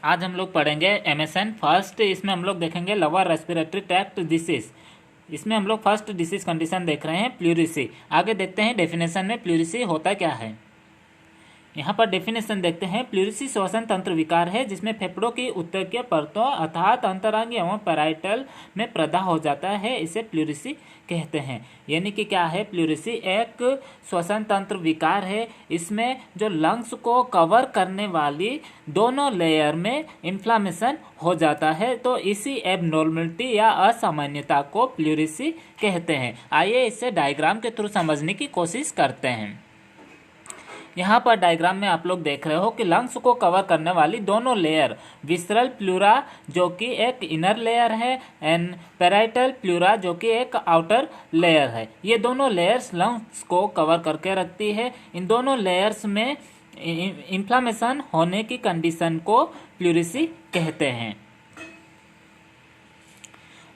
आज हम लोग पढ़ेंगे एमएसएन फर्स्ट। इसमें हम लोग देखेंगे लोअर रेस्पिरेटरी ट्रैक्ट डिसीज। इसमें हम लोग फर्स्ट डिसीज कंडीशन देख रहे हैं प्लूरिसी। आगे देखते हैं डेफिनेशन में प्लूरिसी होता क्या है। यहाँ पर डेफिनेशन देखते हैं। प्लूरिसी श्वसन तंत्र विकार है जिसमें फेफड़ों की उत्तकीय परतों अर्थात अंतरांग एवं पैराइटल में प्रदाह हो जाता है, इसे प्लूरिसी कहते हैं। यानी कि क्या है, प्लूरिसी एक श्वसन तंत्र विकार है। इसमें जो लंग्स को कवर करने वाली दोनों लेयर में इन्फ्लामेशन हो जाता है, तो इसी एबनॉर्मलिटी या असामान्यता को प्लूरिसी कहते हैं। आइए इसे डायग्राम के थ्रू समझने की कोशिश करते हैं। यहाँ पर डायग्राम में आप लोग देख रहे हो कि लंग्स को कवर करने वाली दोनों लेयर, विसरल प्लूरा जो कि एक इनर लेयर है एंड पैराइटल प्लूरा जो कि एक आउटर लेयर है, ये दोनों लेयर्स लंग्स को कवर करके रखती है। इन दोनों लेयर्स में इन्फ्लामेशन होने की कंडीशन को प्लूरिसी कहते हैं।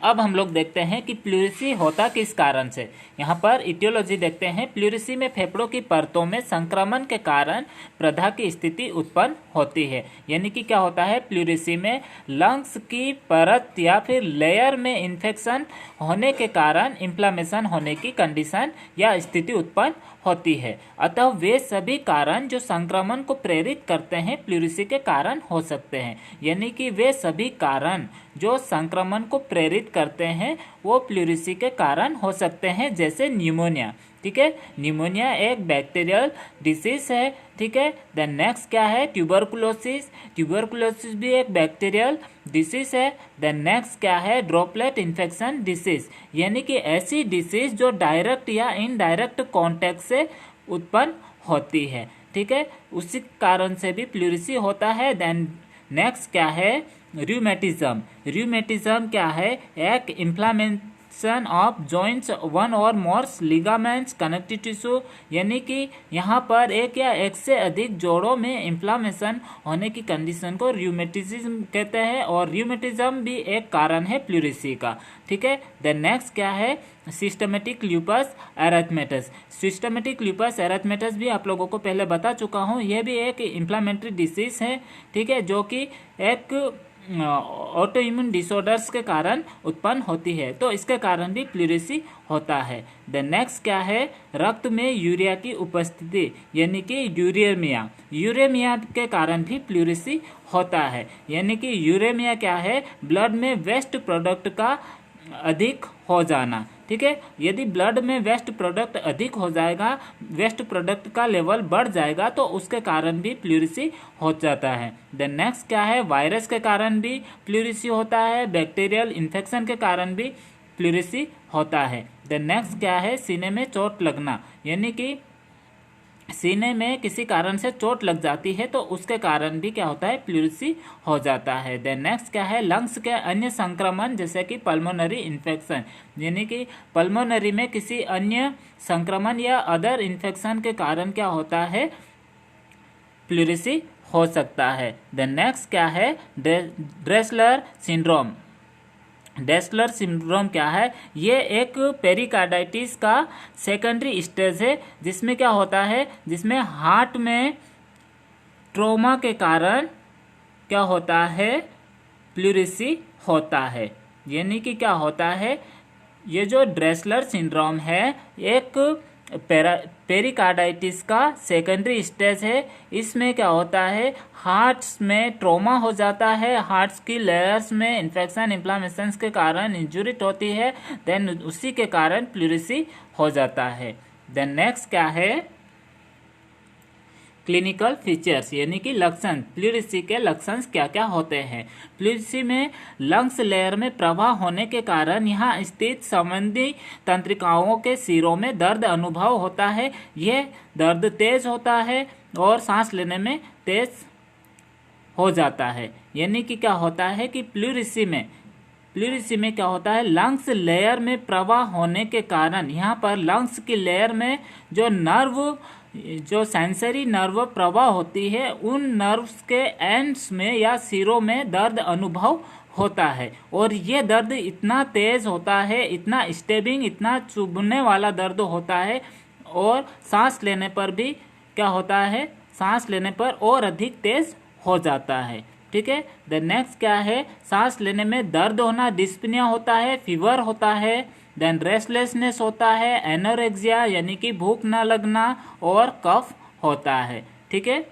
अब हम लोग देखते हैं कि प्लूरिसी होता किस कारण से। यहाँ पर इटियोलॉजी देखते हैं। प्लूरिसी में फेफड़ों की परतों में संक्रमण के कारण प्रदाह की स्थिति उत्पन्न होती है। यानी कि क्या होता है, प्लूरिसी में लंग्स की परत या फिर लेयर में इन्फेक्शन होने के कारण इन्फ्लामेशन होने की कंडीशन या स्थिति उत्पन्न होती है। अतः वे सभी कारण जो संक्रमण को प्रेरित करते हैं प्लूरिसी के कारण हो सकते हैं। यानी कि वे सभी कारण जो संक्रमण को प्रेरित करते हैं वो प्लूरिसी के कारण हो सकते हैं, जैसे न्यूमोनिया। ठीक है, न्यूमोनिया एक बैक्टीरियल डिसीज है। ठीक है, देन नेक्स्ट क्या है, ट्यूबरकुलोसिस। ट्यूबरकुलोसिस भी एक बैक्टीरियल डिसीज है। देन नेक्स्ट क्या है, ड्रॉपलेट इन्फेक्शन डिसीज, यानी कि ऐसी डिसीज जो डायरेक्ट या इनडायरेक्ट कॉन्टैक्ट से उत्पन्न होती है। ठीक है, उसी कारण से भी प्लूरिसी होता है। देन नेक्स्ट क्या है, र्यूमेटिज्म। र्यूमेटिज्म क्या है, एक इन्फ्लामेशन ऑफ जॉइंट्स, वन और मोर लिगामेंट्स, कनेक्टिव टिश्यू, यानी कि यहाँ पर एक या एक से अधिक जोड़ों में इन्फ्लामेशन होने की कंडीशन को र्यूमेटिज्म कहते हैं, और र्यूमेटिज्म भी एक कारण है प्लूरिसी का। ठीक है, देन नेक्स्ट क्या है, systematic lupus erythematous. Systematic lupus erythematous भी आप लोगों को पहले बता चुका हूँ। यह भी एक इन्फ्लामेटरी डिसीज है। ठीक है, जो कि एक ऑटो इम्यून डिसऑर्डर्स के कारण उत्पन्न होती है, तो इसके कारण भी प्लूरिसी होता है। देन नेक्स्ट क्या है, रक्त में यूरिया की उपस्थिति, यानी कि यूरेमिया। यूरेमिया के कारण भी प्लूरिसी होता है। यानी कि यूरेमिया क्या है, ब्लड में वेस्ट प्रोडक्ट का अधिक हो जाना। ठीक है, यदि ब्लड में वेस्ट प्रोडक्ट अधिक हो जाएगा, वेस्ट प्रोडक्ट का लेवल बढ़ जाएगा, तो उसके कारण भी प्लूरिसी हो जाता है। देन नेक्स्ट क्या है, वायरस के कारण भी प्लूरिसी होता है। बैक्टीरियल इन्फेक्शन के कारण भी प्लूरिसी होता है। देन नेक्स्ट क्या है, सीने में चोट लगना, यानी कि सीने में किसी कारण से चोट लग जाती है तो उसके कारण भी क्या होता है, प्लूरिसी हो जाता है। देन नेक्स्ट क्या है, लंग्स के अन्य संक्रमण जैसे कि पल्मोनरी इन्फेक्शन, यानी कि पल्मोनरी में किसी अन्य संक्रमण या अदर इन्फेक्शन के कारण क्या होता है, प्लूरिसी हो सकता है। देन नेक्स्ट क्या है, ड्रेसलर सिंड्रोम। ड्रेसलर सिंड्रोम क्या है, ये एक पेरिकार्डाइटिस का सेकेंडरी स्टेज है, जिसमें क्या होता है, जिसमें हार्ट में ट्रोमा के कारण क्या होता है, प्लूरिसी होता है। यानी कि क्या होता है, ये जो ड्रेसलर सिंड्रोम है एक पेरिकार्डाइटिस का सेकेंडरी स्टेज है। इसमें क्या होता है, हार्ट्स में ट्रोमा हो जाता है, हार्ट्स की लेयर्स में इन्फेक्शन इन्फ्लामेशन के कारण इंजुरी होती है, देन उसी के कारण प्लूरिसी हो जाता है। देन नेक्स्ट क्या है, क्लिनिकल फीचर्स, यानी कि लक्षण। प्लूरिसी के लक्षण क्या क्या होते हैं। प्लूरिसी में लंग्स लेयर में प्रवाह होने के कारण यहाँ स्थित संबंधी तंत्रिकाओं के सिरों में दर्द अनुभव होता है। यह दर्द तेज होता है और सांस लेने में तेज हो जाता है। यानी कि क्या होता है कि प्लूरिसी में क्या होता है, लंग्स लेयर में प्रवाह होने के कारण यहाँ पर लंग्स की लेयर में जो सेंसरी नर्व प्रवाह होती है, उन नर्व्स के एंड्स में या सिरों में दर्द अनुभव होता है, और ये दर्द इतना तेज होता है, इतना स्टेबिंग, इतना चुभने वाला दर्द होता है, और सांस लेने पर भी क्या होता है, सांस लेने पर और अधिक तेज हो जाता है। ठीक है। देन नेक्स्ट क्या है, सांस लेने में दर्द होना, डिस्पनिया होता है, फीवर होता है, देन रेस्टलेसनेस होता है, एनोरेक्सिया यानी कि भूख न लगना, और कफ होता है, ठीक है।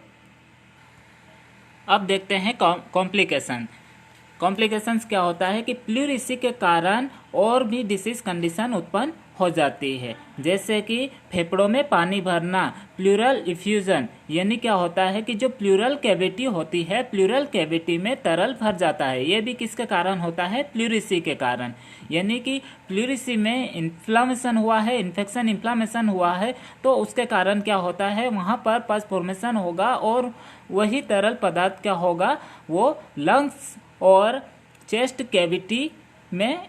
अब देखते हैं कॉम्प्लिकेशन। कॉम्प्लिकेशंस क्या होता है कि प्लूरिसी के कारण और भी डिसीज कंडीशन उत्पन्न हो जाती है, जैसे कि फेफड़ों में पानी भरना, प्लूरल इफ्यूजन, यानी क्या होता है कि जो प्लूरल कैविटी होती है, प्लूरल कैविटी में तरल भर जाता है। ये भी किसके कारण होता है, प्लूरिसी के कारण। यानी कि प्लूरिसी में इन्फ्लामेशन हुआ है, इन्फेक्शन इन्फ्लामेशन हुआ है, तो उसके कारण क्या होता है, वहाँ पर पस फॉर्मेशन होगा और वही तरल पदार्थ क्या होगा, वो लंग्स और चेस्ट कैविटी में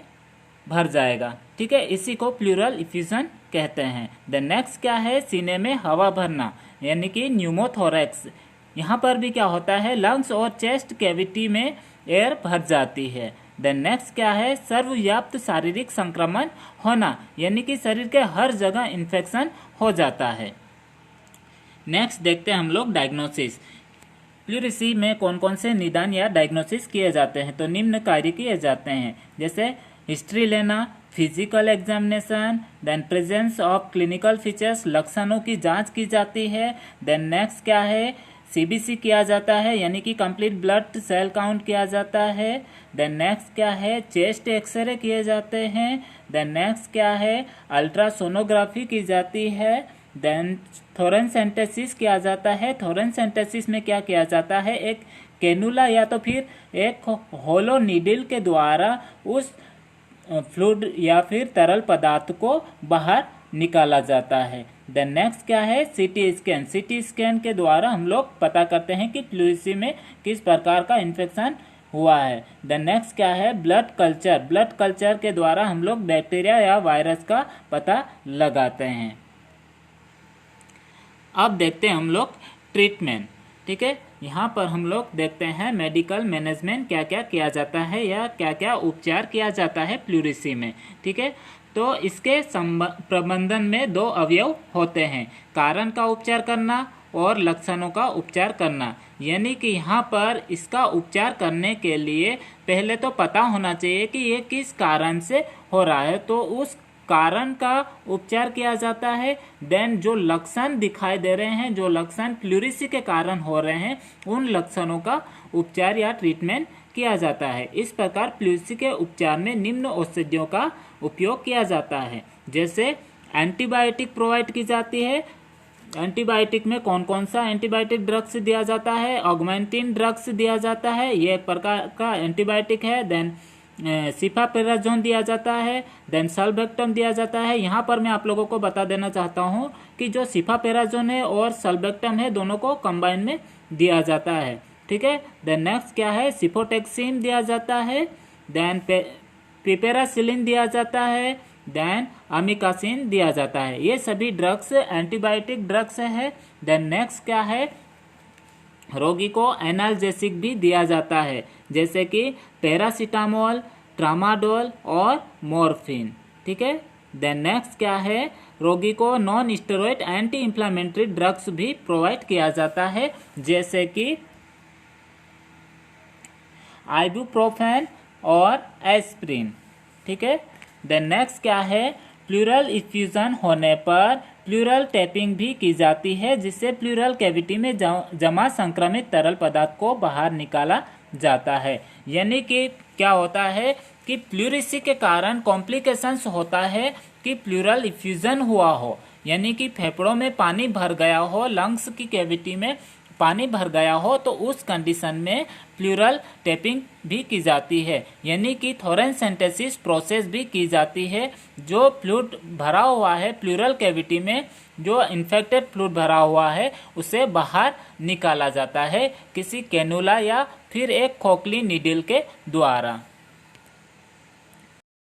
भर जाएगा, ठीक है। इसी को प्लूरल इफ्यूजन कहते हैं। द नेक्स्ट क्या है, सीने में हवा भरना यानी कि न्यूमोथोरैक्स। यहाँ पर भी क्या होता है, लंग्स और चेस्ट कैविटी में एयर भर जाती है। द नेक्स्ट क्या है, सर्वव्याप्त शारीरिक संक्रमण होना, यानी कि शरीर के हर जगह इन्फेक्शन हो जाता है। नेक्स्ट देखते हैं हम लोग डायग्नोसिस। प्लूरिसी में कौन कौन से निदान या डायग्नोसिस किए जाते हैं, तो निम्न कार्य किए जाते हैं, जैसे हिस्ट्री लेना, physical examination, then presence of clinical features, लक्षणों की जांच की जाती है। देन नेक्स्ट क्या है, सीबीसी किया जाता है यानी कि कंप्लीट ब्लड सेल काउंट किया जाता है। देन नेक्स्ट क्या है, चेस्ट एक्सरे किए जाते हैं। देन नेक्स्ट क्या है, अल्ट्रासोनोग्राफी की जाती है। देन थोरेंसेंटेसिस किया जाता है। थोरेंसेंटेसिस में क्या किया जाता है, एक कैनुला या तो फिर एक होलो नीडल के द्वारा उस फ्लूइड या फिर तरल पदार्थ को बाहर निकाला जाता है। देन नेक्स्ट क्या है, सीटी स्कैन। सीटी स्कैन के द्वारा हम लोग पता करते हैं कि प्लूरिसी में किस प्रकार का इन्फेक्शन हुआ है। देन नेक्स्ट क्या है, ब्लड कल्चर। ब्लड कल्चर के द्वारा हम लोग बैक्टीरिया या वायरस का पता लगाते हैं। अब देखते हैं हम लोग ट्रीटमेंट, ठीक है। यहाँ पर हम लोग देखते हैं मेडिकल मैनेजमेंट क्या क्या किया जाता है या क्या क्या उपचार किया जाता है प्लूरिसी में, ठीक है। तो इसके प्रबंधन में दो अवयव होते हैं, कारण का उपचार करना और लक्षणों का उपचार करना। यानी कि यहाँ पर इसका उपचार करने के लिए पहले तो पता होना चाहिए कि ये किस कारण से हो रहा है, तो उस कारण का उपचार किया जाता है। देन जो लक्षण दिखाई दे रहे हैं, जो लक्षण प्लूरिसी के कारण हो रहे हैं, उन लक्षणों का उपचार या ट्रीटमेंट किया जाता है। इस प्रकार प्लूरिसी के उपचार में निम्न औषधियों का उपयोग किया जाता है, जैसे एंटीबायोटिक प्रोवाइड की जाती है। एंटीबायोटिक में कौन कौन सा एंटीबायोटिक ड्रग्स दिया जाता है, ऑगमेंटिन ड्रग्स दिया जाता है, ये एक प्रकार का एंटीबायोटिक है। देन सिफापेराजोन दिया जाता है। देन सल्बेक्टम दिया जाता है। यहाँ पर मैं आप लोगों को बता देना चाहता हूँ कि जो सिफापेराजोन है और सल्बेक्टम है, दोनों को कंबाइन में दिया जाता है, ठीक है। देन नेक्स्ट क्या है, सिफोटेक्सिन दिया जाता है। देन पिपेरासिलिन दिया जाता है। देन अमिकासिन दिया जाता है। ये सभी ड्रग्स एंटीबायोटिक ड्रग्स है। देन नेक्स्ट क्या है, रोगी को एनाल्जेसिक भी दिया जाता है, जैसे कि पैरासीटामोल, ट्रामाडोल और मॉर्फिन, ठीक है। देन नेक्स्ट क्या है, रोगी को non steroid anti inflammatory drugs भी प्रोवाइड किया जाता है, जैसे कि आइबुप्रोफेन और एस्प्रिन, ठीक है। देन नेक्स्ट क्या है, प्लूरल इफ्यूजन होने पर प्लूरल टैपिंग भी की जाती है, जिससे प्लूरल कैविटी में जमा संक्रमित तरल पदार्थ को बाहर निकाला जाता है। यानी कि क्या होता है कि प्लूरिसी के कारण कॉम्प्लिकेशंस होता है कि प्लूरल इफ्यूजन हुआ हो, यानी कि फेफड़ों में पानी भर गया हो, लंग्स की कैविटी में पानी भर गया हो, तो उस कंडीशन में प्लूरल टैपिंग भी की जाती है, यानी कि थोरेंसेंटेसिस प्रोसेस भी की जाती है। जो फ्लूइड भरा हुआ है प्लूरल कैविटी में, जो इन्फेक्टेड फ्लूइड भरा हुआ है, उसे बाहर निकाला जाता है किसी कैनुला या फिर एक खोखली नीडल के द्वारा।